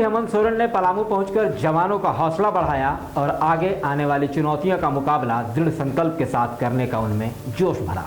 हेमंत सोरेन ने पलामू पहुंचकर जवानों का हौसला बढ़ाया और आगे आने वाली चुनौतियों का मुकाबला दृढ़ संकल्प के साथ करने का उनमें जोश भरा।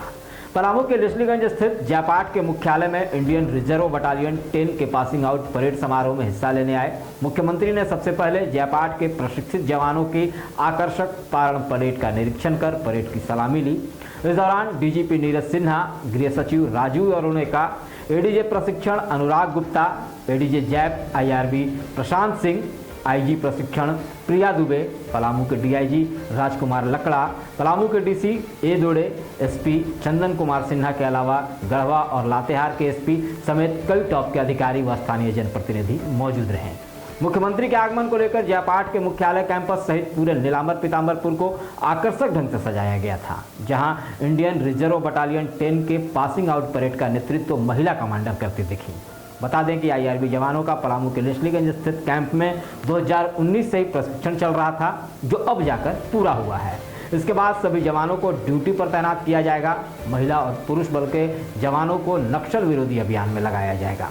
पलामू के लेस्लीगंज स्थित जैपाट के मुख्यालय में इंडियन रिजर्व बटालियन 10 के पासिंग आउट परेड समारोह में हिस्सा लेने आए मुख्यमंत्री ने सबसे पहले जैपाट के प्रशिक्षित जवानों की आकर्षक पारण परेड का निरीक्षण कर परेड की सलामी ली। इस दौरान डीजीपी नीरज सिन्हा, गृह सचिव राजू अरुणेका, एडीजे प्रशिक्षण Anurag Gupta, ADJ JAP IRB Prashant Singh, IG प्रशिक्षण प्रिया दुबे, पलामू के डीआईजी राजकुमार लकड़ा, पलामू के डीसी ए दोड़े, एसपी चंदन कुमार सिन्हा के अलावा गढ़वा और लातेहार के एसपी समेत कई टॉप के अधिकारी व स्थानीय जनप्रतिनिधि मौजूद रहे। मुख्यमंत्री के आगमन को लेकर जयपाट के मुख्यालय कैंपस सहित पूरे नीलांबर पीतांबरपुर को आकर्षक ढंग से सजाया गया था, जहां इंडियन रिजर्व बटालियन 10 के पासिंग आउट परेड का नेतृत्व महिला कमांडर करती दिखी। बता दें कि आईआरबी जवानों का पलामू के लेस्लीगंज स्थित कैंप में 2019 से ही प्रशिक्षण चल रहा था, जो अब जाकर पूरा हुआ है। इसके बाद सभी जवानों को ड्यूटी पर तैनात किया जाएगा। महिला और पुरुष बल के जवानों को नक्सल विरोधी अभियान में लगाया जाएगा।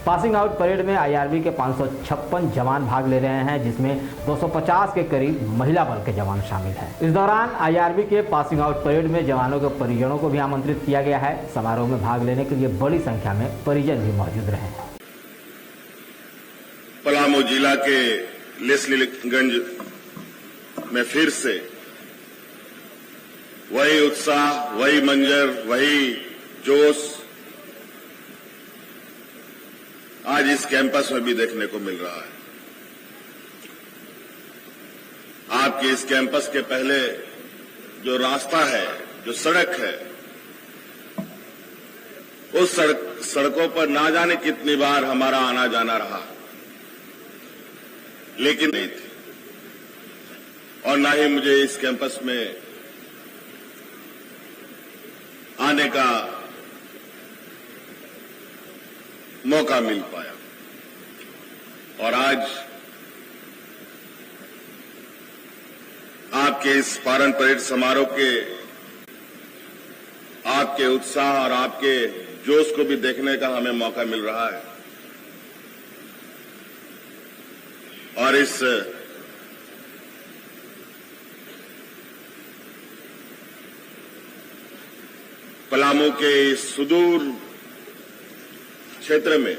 पासिंग आउट परेड में आईआरबी के 556 जवान भाग ले रहे हैं, जिसमें 250 के करीब महिला बल के जवान शामिल हैं। इस दौरान आईआरबी के पासिंग आउट परेड में जवानों के परिजनों को भी आमंत्रित किया गया है। समारोह में भाग लेने के लिए बड़ी संख्या में परिजन भी मौजूद रहे। पलामू जिला के लेस्लीगंज में फिर से वही उत्साह, वही मंजर, वही जोश आज इस कैंपस में भी देखने को मिल रहा है। आपके इस कैंपस के पहले जो रास्ता है, जो सड़क है, उस सड़कों पर ना जाने कितनी बार हमारा आना जाना रहा, लेकिन नहीं थी। और ना ही मुझे इस कैंपस में आने का मौका मिल पाया। और आज आपके इस पारण परेड समारोह के आपके उत्साह और आपके जोश को भी देखने का हमें मौका मिल रहा है। और इस पलामू के इस सुदूर क्षेत्र में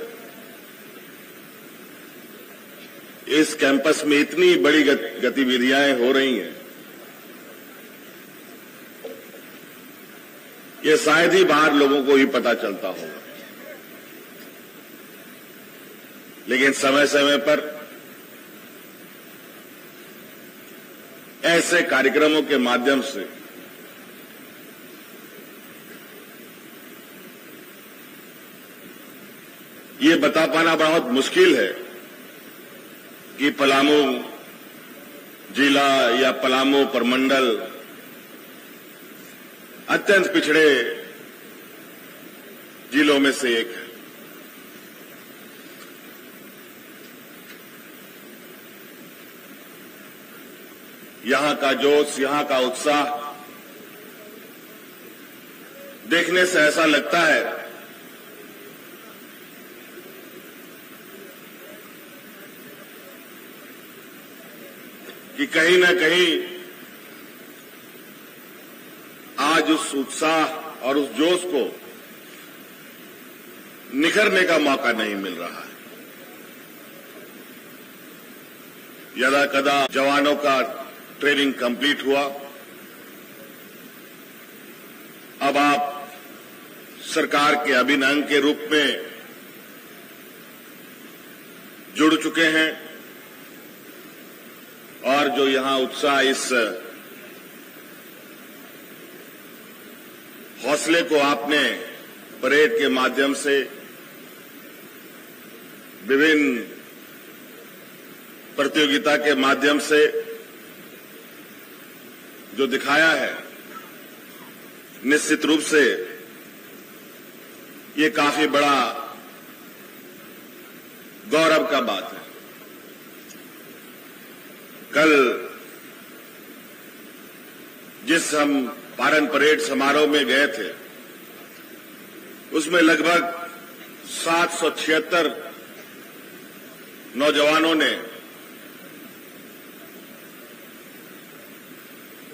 इस कैंपस में इतनी बड़ी गतिविधियां हो रही हैं, ये शायद ही बाहर लोगों को ही पता चलता होगा। लेकिन समय समय पर ऐसे कार्यक्रमों के माध्यम से ये बता पाना बहुत मुश्किल है कि पलामू जिला या पलामू प्रमंडल अत्यंत पिछड़े जिलों में से एक है। यहां का जोश, यहां का उत्साह देखने से ऐसा लगता है कि कहीं न कहीं आज उस उत्साह और उस जोश को निखरने का मौका नहीं मिल रहा है। यदा कदा जवानों का ट्रेनिंग कंप्लीट हुआ, अब आप सरकार के अभिन्न अंग के रूप में जुड़ चुके हैं। और जो यहां उत्साह, इस हौसले को आपने परेड के माध्यम से, विभिन्न प्रतियोगिता के माध्यम से जो दिखाया है, निश्चित रूप से ये काफी बड़ा गौरव का बात है। कल जिस हम पारण परेड समारोह में गए थे, उसमें लगभग 776 नौजवानों ने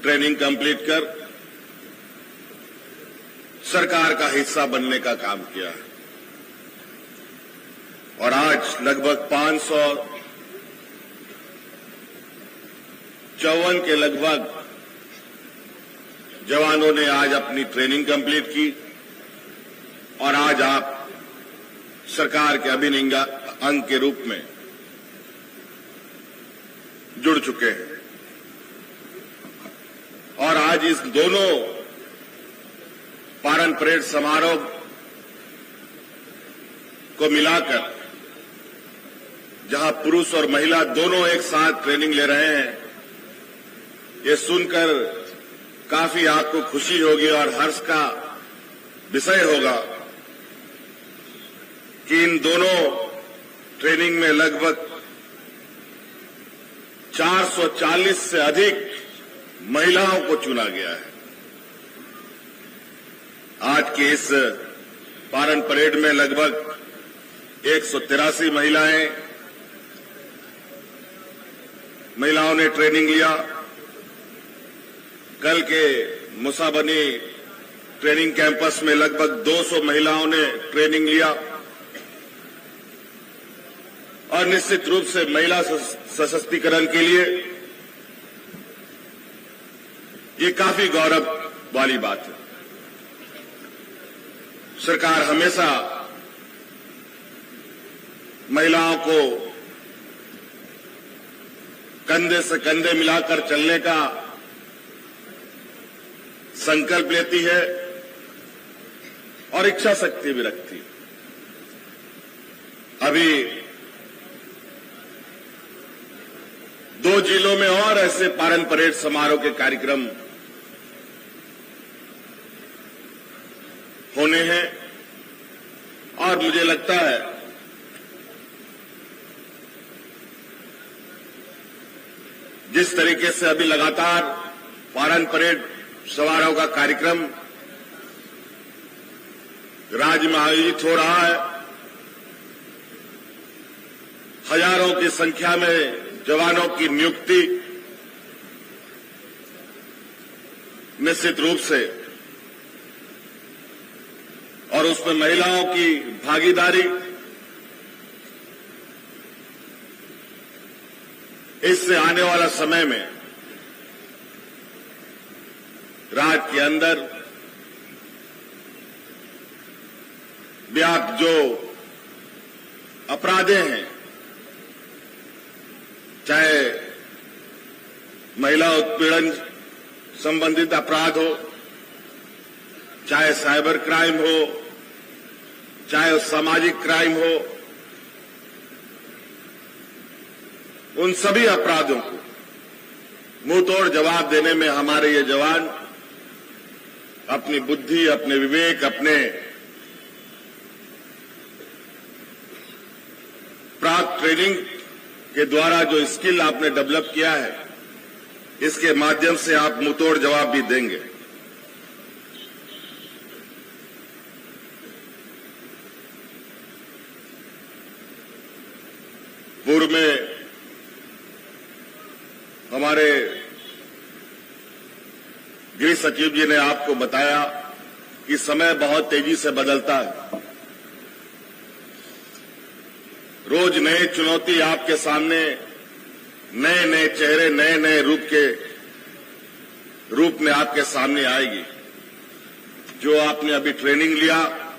ट्रेनिंग कंप्लीट कर सरकार का हिस्सा बनने का काम किया है और आज लगभग 554 के लगभग जवानों ने आज अपनी ट्रेनिंग कंप्लीट की और आज आप सरकार के अभिन्न अंग के रूप में जुड़ चुके हैं और आज इस दोनों पारण परेड समारोह को मिलाकर जहां पुरुष और महिला दोनों एक साथ ट्रेनिंग ले रहे हैं, ये सुनकर काफी आपको खुशी होगी और हर्ष का विषय होगा कि इन दोनों ट्रेनिंग में लगभग 440 से अधिक महिलाओं को चुना गया है। आज के इस पारण परेड में लगभग 183 महिलाओं ने ट्रेनिंग लिया। कल के मुसाबनी ट्रेनिंग कैंपस में लगभग 200 महिलाओं ने ट्रेनिंग लिया और निश्चित रूप से महिला सशक्तिकरण के लिए ये काफी गौरव वाली बात है। सरकार हमेशा महिलाओं को कंधे से कंधे मिलाकर चलने का संकल्प लेती है और इच्छा शक्ति भी रखती है। अभी 2 जिलों में और ऐसे पारण परेड समारोह के कार्यक्रम होने हैं और मुझे लगता है जिस तरीके से अभी लगातार पारण परेड समारोह का कार्यक्रम राज्य में आयोजित हो रहा है, हजारों की संख्या में जवानों की नियुक्ति निश्चित रूप से और उसमें महिलाओं की भागीदारी, इससे आने वाला समय में राज्य के अंदर व्याप्त जो अपराधे हैं, चाहे महिला उत्पीड़न संबंधित अपराध हो, चाहे साइबर क्राइम हो, चाहे सामाजिक क्राइम हो, उन सभी अपराधों को मुंहतोड़ जवाब देने में हमारे ये जवान अपनी बुद्धि, अपने विवेक, अपने प्राप्त ट्रेनिंग के द्वारा जो स्किल आपने डेवलप किया है, इसके माध्यम से आप मुंहतोड़ जवाब भी देंगे। पूर्व में हमारे गृह सचिव जी ने आपको बताया कि समय बहुत तेजी से बदलता है। रोज नए चुनौती आपके सामने, नए नए चेहरे, नए नए रूप में आपके सामने आएगी। जो आपने अभी ट्रेनिंग लिया,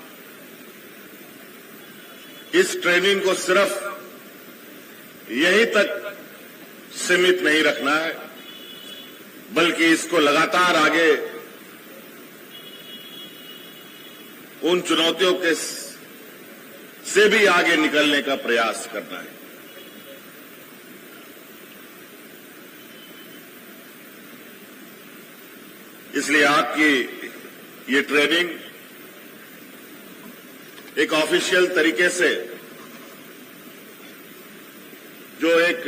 इस ट्रेनिंग को सिर्फ यहीं तक सीमित नहीं रखना है, बल्कि इसको लगातार आगे उन चुनौतियों के से भी आगे निकलने का प्रयास करना है। इसलिए आपकी ये ट्रेनिंग एक ऑफिशियल तरीके से जो एक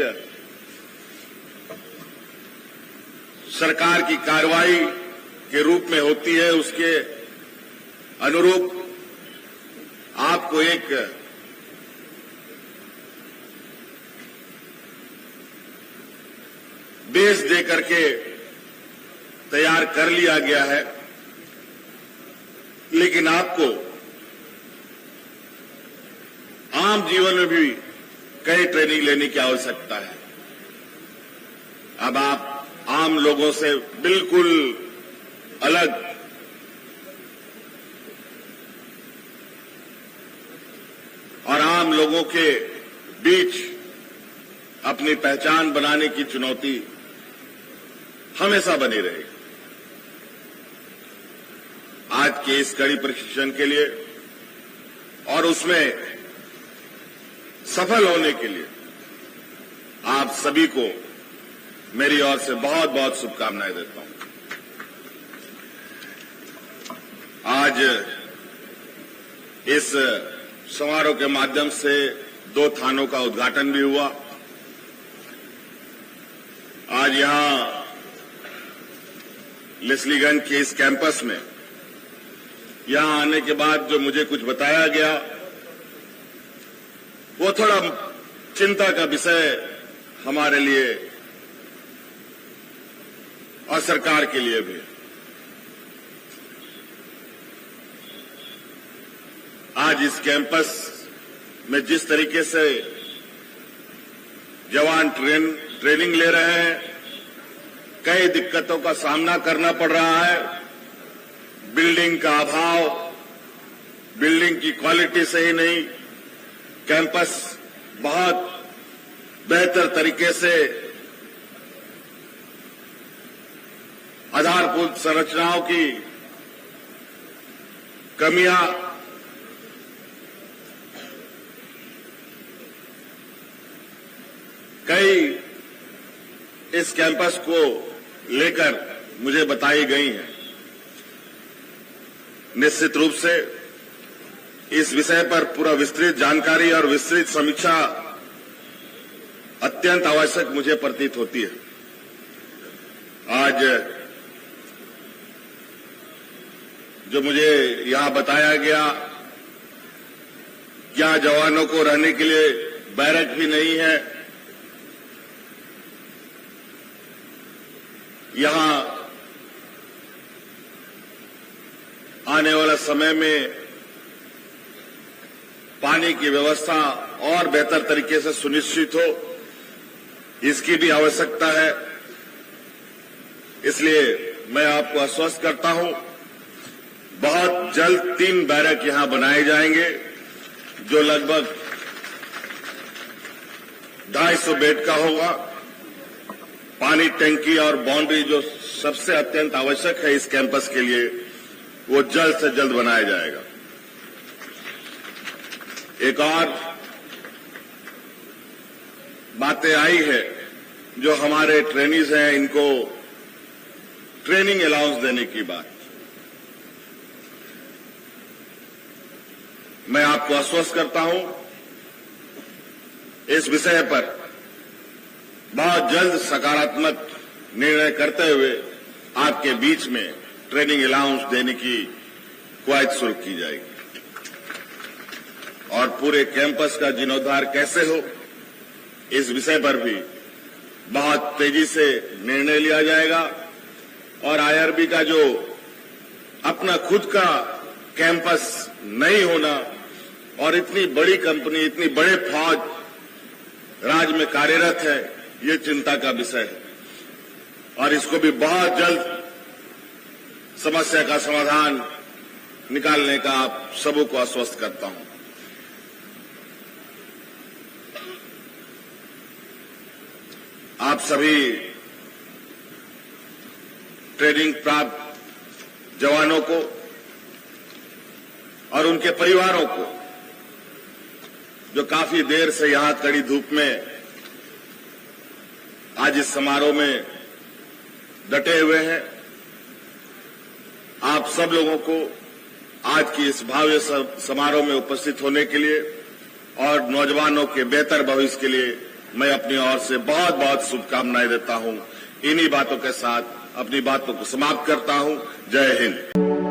सरकार की कार्रवाई के रूप में होती है, उसके अनुरूप आपको एक बेस दे करके तैयार कर लिया गया है, लेकिन आपको आम जीवन में भी कई ट्रेनिंग लेने की आवश्यकता है। अब आप आम लोगों से बिल्कुल अलग और आम लोगों के बीच अपनी पहचान बनाने की चुनौती हमेशा बनी रहेगी। आज के इस कड़ी प्रशिक्षण के लिए और उसमें सफल होने के लिए आप सभी को मेरी ओर से बहुत बहुत शुभकामनाएं देता हूं। आज इस समारोह के माध्यम से 2 थानों का उद्घाटन भी हुआ। आज यहां लेस्लीगंज के इस कैंपस में यहां आने के बाद जो मुझे कुछ बताया गया वो थोड़ा चिंता का विषय हमारे लिए और सरकार के लिए भी। आज इस कैंपस में जिस तरीके से जवान ट्रेनिंग ले रहे हैं, कई दिक्कतों का सामना करना पड़ रहा है। बिल्डिंग का अभाव, बिल्डिंग की क्वालिटी सही नहीं, कैंपस बहुत बेहतर तरीके से आधारभूत संरचनाओं की कमियां, कई इस कैंपस को लेकर मुझे बताई गई हैं। निश्चित रूप से इस विषय पर पूरा विस्तृत जानकारी और विस्तृत समीक्षा अत्यंत आवश्यक मुझे प्रतीत होती है। आज जो मुझे यहां बताया गया, क्या जवानों को रहने के लिए बैरक भी नहीं है। यहां आने वाला समय में पानी की व्यवस्था और बेहतर तरीके से सुनिश्चित हो, इसकी भी आवश्यकता है। इसलिए मैं आपको आश्वस्त करता हूं, बहुत जल्द 3 बैरक यहां बनाए जाएंगे, जो लगभग 250 बेड का होगा। पानी टंकी और बाउंड्री जो सबसे अत्यंत आवश्यक है इस कैंपस के लिए, वो जल्द से जल्द बनाया जाएगा। एक और बातें आई है, जो हमारे ट्रेनीज हैं, इनको ट्रेनिंग अलाउंस देने की बात। मैं आपको आश्वस्त करता हूं, इस विषय पर बहुत जल्द सकारात्मक निर्णय करते हुए आपके बीच में ट्रेनिंग अलाउंस देने की कवायद शुरू की जाएगी और पूरे कैंपस का जीर्णोद्धार कैसे हो, इस विषय पर भी बहुत तेजी से निर्णय लिया जाएगा। और आईआरबी का जो अपना खुद का कैंपस नहीं होना और इतनी बड़ी कंपनी, इतनी बड़े फौज राज्य में कार्यरत है, ये चिंता का विषय है और इसको भी बहुत जल्द समस्या का समाधान निकालने का आप सबों को आश्वस्त करता हूं। आप सभी ट्रेनिंग प्राप्त जवानों को और उनके परिवारों को, जो काफी देर से यहां कड़ी धूप में आज इस समारोह में डटे हुए हैं, आप सब लोगों को आज की इस भव्य समारोह में उपस्थित होने के लिए और नौजवानों के बेहतर भविष्य के लिए मैं अपनी ओर से बहुत बहुत शुभकामनाएं देता हूं। इन्हीं बातों के साथ अपनी बातों को समाप्त करता हूं। जय हिंद।